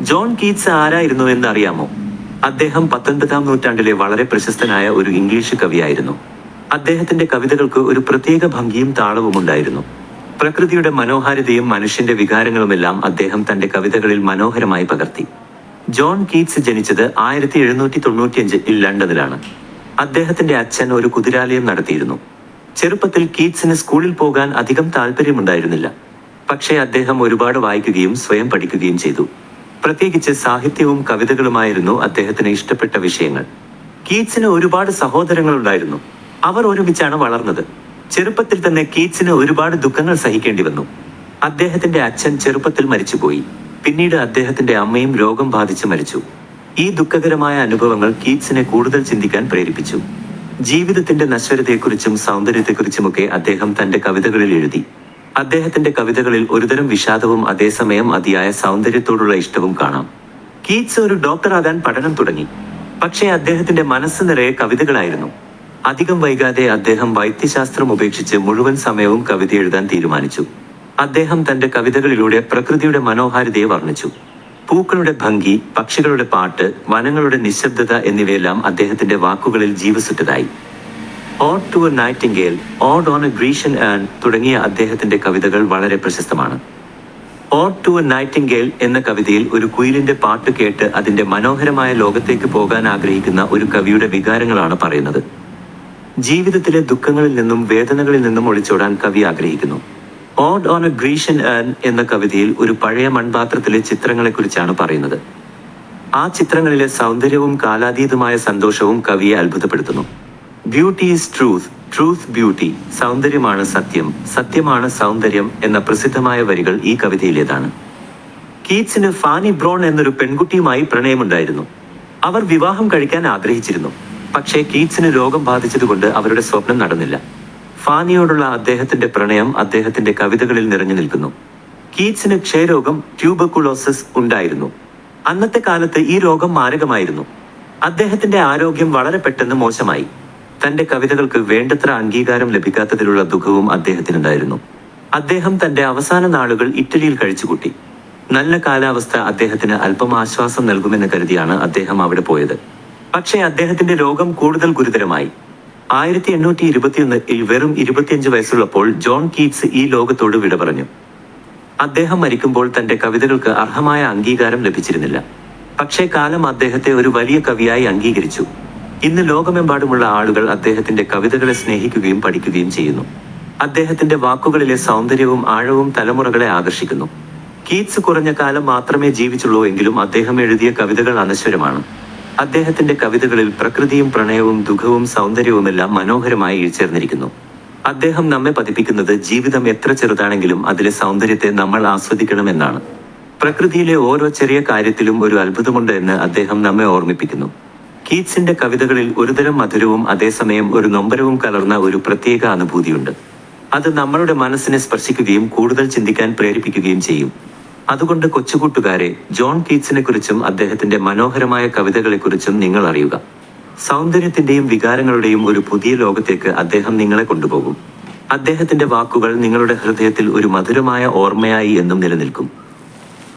John Keats ആരായിരുന്നു എന്നറിയാമോ? അദ്ദേഹം 19-ാം നൂറ്റാണ്ടിലെ വളരെ പ്രശസ്തനായ ഒരു ഇംഗ്ലീഷ് കവിയായിരുന്നു. അദ്ദേഹത്തിന്റെ കവിതകൾക്ക് ഒരു പ്രത്യേക ഭംഗിയും താളവും ഉണ്ടായിരുന്നു. പ്രകൃതിയുടെ മനോഹാരിതയും മനുഷ്യന്റെ വികാരങ്ങളുമെല്ലാം അദ്ദേഹം തന്റെ കവിതകളിൽ മനോഹരമായി പകർത്തി. ജോൺ കീറ്റ്സ് ജനിച്ചത് 1795 ലണ്ടനിലാണ്. അദ്ദേഹത്തിന്റെ അച്ഛൻ ഒരു കുതിരാലയം നടത്തിയിരുന്നു. ചെറുപ്പത്തിൽ കീറ്റ്സിന് സ്കൂളിൽ പോകാൻ അധികം താല്പര്യമുണ്ടായിരുന്നില്ല. പക്ഷേ അദ്ദേഹം ഒരുപാട് വായിക്കുകയും സ്വയം പഠിക്കുകയും ചെയ്തു. പ്രത്യേകിച്ച് സാഹിത്യവും കവിതകളുമായിരുന്നു അദ്ദേഹത്തിന് ഇഷ്ടപ്പെട്ട വിഷയങ്ങൾ. കീറ്റ്സിന് ഒരുപാട് സഹോദരങ്ങളുണ്ടായിരുന്നു. അവർ ഒരുമിച്ചാണ് വളർന്നത്. ചെറുപ്പത്തിൽ തന്നെ കീറ്റ്സിന് ഒരുപാട് ദുഃഖങ്ങൾ സഹിക്കേണ്ടി വന്നു. അദ്ദേഹത്തിന്റെ അച്ഛൻ ചെറുപ്പത്തിൽ മരിച്ചുപോയി. പിന്നീട് അദ്ദേഹത്തിന്റെ അമ്മയും രോഗം ബാധിച്ച് മരിച്ചു. ഈ ദുഃഖകരമായ അനുഭവങ്ങൾ കീറ്റ്സിനെ കൂടുതൽ ചിന്തിക്കാൻ പ്രേരിപ്പിച്ചു. ജീവിതത്തിന്റെ നശ്വരതയെക്കുറിച്ചും സൗന്ദര്യത്തെക്കുറിച്ചുമൊക്കെ അദ്ദേഹം തന്റെ കവിതകളിൽ എഴുതി. അദ്ദേഹത്തിന്റെ കവിതകളിൽ ഒരുതരം വിഷാദവും അതേസമയം അതിയായ സൗന്ദര്യത്തോടുള്ള ഇഷ്ടവും കാണാം. കീറ്റ്സ് ഒരു ഡോക്ടറാകാൻ പഠനം തുടങ്ങി. പക്ഷേ അദ്ദേഹത്തിന്റെ മനസ്സ് നിറയെ കവിതകളായിരുന്നു. അധികം വൈകാതെ അദ്ദേഹം വൈദ്യശാസ്ത്രം ഉപേക്ഷിച്ച് മുഴുവൻ സമയവും കവിത എഴുതാൻ തീരുമാനിച്ചു. അദ്ദേഹം തന്റെ കവിതകളിലൂടെ പ്രകൃതിയുടെ മനോഹാരിതയെ വർണ്ണിച്ചു. പൂക്കളുടെ ഭംഗി, പക്ഷികളുടെ പാട്ട്, വനങ്ങളുടെ നിശബ്ദത എന്നിവയെല്ലാം അദ്ദേഹത്തിന്റെ വാക്കുകളിൽ ജീവസുറ്റതായി. Ode to a nightingale, ode on a Grecian urn തുടങ്ങിയ അദ്ദേഹത്തിന്റെ കവിതകൾ വളരെ പ്രശസ്തമാണ്. ഓഡ് ടു എ നൈറ്റിംഗേൽ എന്ന കവിതയിൽ ഒരു കുയിലിന്റെ പാട്ട് കേട്ട് അതിന്റെ മനോഹരമായ ലോകത്തേക്ക് പോകാൻ ആഗ്രഹിക്കുന്ന ഒരു കവിയുടെ വികാരങ്ങളാണ് പറയുന്നത്. ജീവിതത്തിലെ ദുഃഖങ്ങളിൽ നിന്നും വേദനകളിൽ നിന്നും ഒളിച്ചോടാൻ കവി ആഗ്രഹിക്കുന്നു. Odd on a Grecian earn എന്ന കവിതയിൽ ഒരു പഴയ മൺപാത്രത്തിലെ ചിത്രങ്ങളെക്കുറിച്ചാണ് പറയുന്നത്. ആ ചിത്രങ്ങളിലെ സൗന്ദര്യവും കാലാതീതമായ സന്തോഷവും കവിയെ അത്ഭുതപ്പെടുത്തുന്നു. Beauty is truth, truth beauty, സൗന്ദര്യമാണ് സത്യം, സത്യമാണ് സൗന്ദര്യം എന്ന പ്രസിദ്ധമായ വരികൾ ഈ കവിതയിലേതാണ്. കീറ്റ്സിന് ഫാനി ബ്രോൺ എന്നൊരു പെൺകുട്ടിയുമായി പ്രണയമുണ്ടായിരുന്നു. അവർ വിവാഹം കഴിക്കാൻ ആഗ്രഹിച്ചിരുന്നു. പക്ഷേ കീറ്റ്സിന് രോഗം ബാധിച്ചതുകൊണ്ട് അവരുടെ സ്വപ്നം നടന്നില്ല. ഫാനിയോടുള്ള അദ്ദേഹത്തിന്റെ പ്രണയം അദ്ദേഹത്തിന്റെ കവിതകളിൽ നിറഞ്ഞു നിൽക്കുന്നു. കീറ്റ്സിന് ക്ഷയരോഗം, ട്യൂബർകുലോസിസ് ഉണ്ടായിരുന്നു. അന്നത്തെ കാലത്ത് ഈ രോഗം മാരകമായിരുന്നു. അദ്ദേഹത്തിന്റെ ആരോഗ്യം വളരെ പെട്ടെന്ന് മോശമായി. തന്റെ കവിതകൾക്ക് വേണ്ടത്ര അംഗീകാരം ലഭിക്കാത്തതിലുള്ള ദുഃഖവും അദ്ദേഹത്തിനുണ്ടായിരുന്നു. അദ്ദേഹം തന്റെ അവസാന നാളുകൾ ഇറ്റലിയിൽ കഴിച്ചുകൂട്ടി. നല്ല കാലാവസ്ഥ അദ്ദേഹത്തിന് അല്പം ആശ്വാസം നൽകുമെന്ന് കരുതിയാണ് അദ്ദേഹം അവിടെ പോയത്. പക്ഷേ അദ്ദേഹത്തിന്റെ രോഗം കൂടുതൽ ഗുരുതരമായി. 1821 വെറും 25 വയസ്സുള്ളപ്പോൾ ജോൺ കീറ്റ്സ് ഈ ലോകത്തോട് വിട പറഞ്ഞു. അദ്ദേഹം മരിക്കുമ്പോൾ തന്റെ കവിതകൾക്ക് അർഹമായ അംഗീകാരം ലഭിച്ചിരുന്നില്ല. പക്ഷേ കാലം അദ്ദേഹത്തെ ഒരു വലിയ കവിയായി അംഗീകരിച്ചു. ഇന്ന് ലോകമെമ്പാടുമുള്ള ആളുകൾ അദ്ദേഹത്തിന്റെ കവിതകളെ സ്നേഹിക്കുകയും പഠിക്കുകയും ചെയ്യുന്നു. അദ്ദേഹത്തിന്റെ വാക്കുകളിലെ സൗന്ദര്യവും ആഴവും തലമുറകളെ ആകർഷിക്കുന്നു. കീറ്റ്സ് കുറഞ്ഞ കാലം മാത്രമേ ജീവിച്ചുള്ളൂ എങ്കിലും അദ്ദേഹം എഴുതിയ കവിതകൾ അനശ്വരമാണ്. അദ്ദേഹത്തിന്റെ കവിതകളിൽ പ്രകൃതിയും പ്രണയവും ദുഃഖവും സൗന്ദര്യവുമെല്ലാം മനോഹരമായി ഇഴചേർന്നിരിക്കുന്നു. അദ്ദേഹം നമ്മെ പഠിപ്പിക്കുന്നത് ജീവിതം എത്ര ചെറുതാണെങ്കിലും അതിലെ സൗന്ദര്യത്തെ നമ്മൾ ആസ്വദിക്കണമെന്നാണ്. പ്രകൃതിയിലെ ഓരോ ചെറിയ കാര്യത്തിലും ഒരു അത്ഭുതമുണ്ട് എന്ന് അദ്ദേഹം നമ്മെ ഓർമ്മിപ്പിക്കുന്നു. കീറ്റ്സിന്റെ കവിതകളിൽ ഒരുതരം മധുരവും അതേസമയം ഒരു നൊമ്പരവും കലർന്ന ഒരു പ്രത്യേക അനുഭൂതിയുണ്ട്. അത് നമ്മളുടെ മനസ്സിനെ സ്പർശിക്കുകയും കൂടുതൽ ചിന്തിക്കാൻ പ്രേരിപ്പിക്കുകയും ചെയ്യും. അതുകൊണ്ട് കൊച്ചുകൂട്ടുകാരെ, ജോൺ കീറ്റ്സിനെ കുറിച്ചും അദ്ദേഹത്തിന്റെ മനോഹരമായ കവിതകളെക്കുറിച്ചും നിങ്ങൾ അറിയുക. സൗന്ദര്യത്തിന്റെയും വികാരങ്ങളുടെയും ഒരു പുതിയ ലോകത്തേക്ക് അദ്ദേഹം നിങ്ങളെ കൊണ്ടുപോകും. അദ്ദേഹത്തിന്റെ വാക്കുകൾ നിങ്ങളുടെ ഹൃദയത്തിൽ ഒരു മധുരമായ ഓർമ്മയായി എന്നും നിലനിൽക്കും.